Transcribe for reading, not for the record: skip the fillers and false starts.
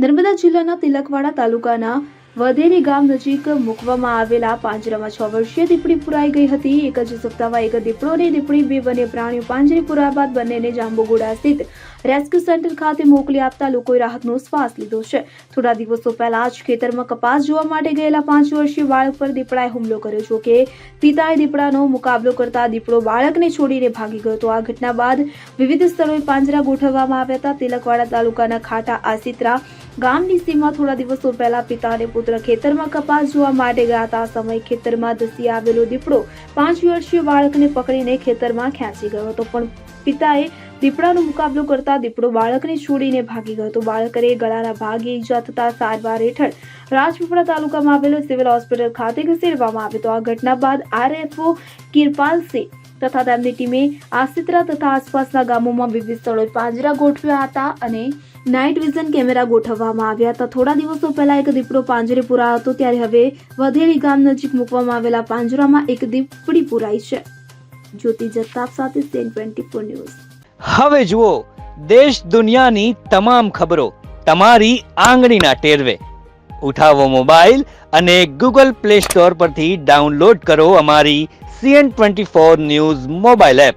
નર્મદા જિલ્લાના તિલકવાડા તાલુકાના વધેરી ગામ નજીક મૂકવામાં આવેલા પાંજરામાં 6 વર્ષીય દીપડી પુરાઈ ગઈ હતી. એક જ સપ્તાહમાં એક દીપડો અને દીપડી બે વન્ય પ્રાણીઓ પાંજરે પુરાયા બાદ બંનેને જાંબુગોડા સ્થિત રેસ્ક્યુ સેન્ટર ખાતે મોકલી આપતા લોકોએ રાહતનો શ્વાસ લીધો છે. થોડા દિવસો પહેલા જ ખેતરમાં કપાસ જોવા માટે ગયેલા 5 વર્ષીય બાળક પર દીપડાએ હુમલો કર્યો. જો કે પિતાએ દીપડાનો મુકાબલો કરતા દીપડો બાળકને છોડીને ભાગી ગયો હતો. આ ઘટના બાદ વિવિધ સ્થળોએ પાંજરા ગોઠવવામાં આવ્યા હતા. તિલકવાડા તાલુકાના ખાટા આસિત્રા ગામની સીમમાં થોડા દિવસો પહેલા પિતા અને પુત્ર ખેતરમાં કપાસ જોવા માટે ગયા હતા. આ સમયે ખેતરમાં ધસી આવેલો દીપડો 5 વર્ષીય બાળકને પકડીને ખેતરમાં ખેંચી ગયો હતો, પણ પિતાએ દીપડાનો મુકાબલો કરતા દીપડો બાળકને છોડીને ભાગી ગયો હતો. બાળકને ગળાના ભાગે ઈજા થતા સારવાર હેઠળ રાજપીપળા તાલુકામાં આવેલો સિવિલ હોસ્પિટલ ખાતે ખસેડવામાં આવ્યો હતો. આ ઘટના બાદ આરએફઓ કિરપાલસિંહ તથા તેમની ટીમે આસિત્રા તથા આસપાસના ગામોમાં વિવિધ સ્થળોએ પાંજરા ગોઠવ્યા હતા અને નાઇટ વિઝન કેમેરા ગોઠવવામાં આવ્યા હતા. થોડા દિવસો પહેલા એક દીપડો પાંજરે પુરાયો હતો, ત્યારે હવે વધેરી ગામ નજીક મૂકવામાં આવેલા પાંજરામાં એક દીપડી પુરાઈ છે. જ્યોતિ જગતાપ સાથે સીએન 24 ન્યૂઝ. હવે જુઓ દેશ દુનિયાની તમામ ખબરો તમારી આંગળીના ટેરવે. ઉઠાવો મોબાઈલ અને ગૂગલ પ્લે સ્ટોર પરથી ડાઉનલોડ કરો અમારી સીએન 24 ન્યૂઝ મોબાઈલ એપ.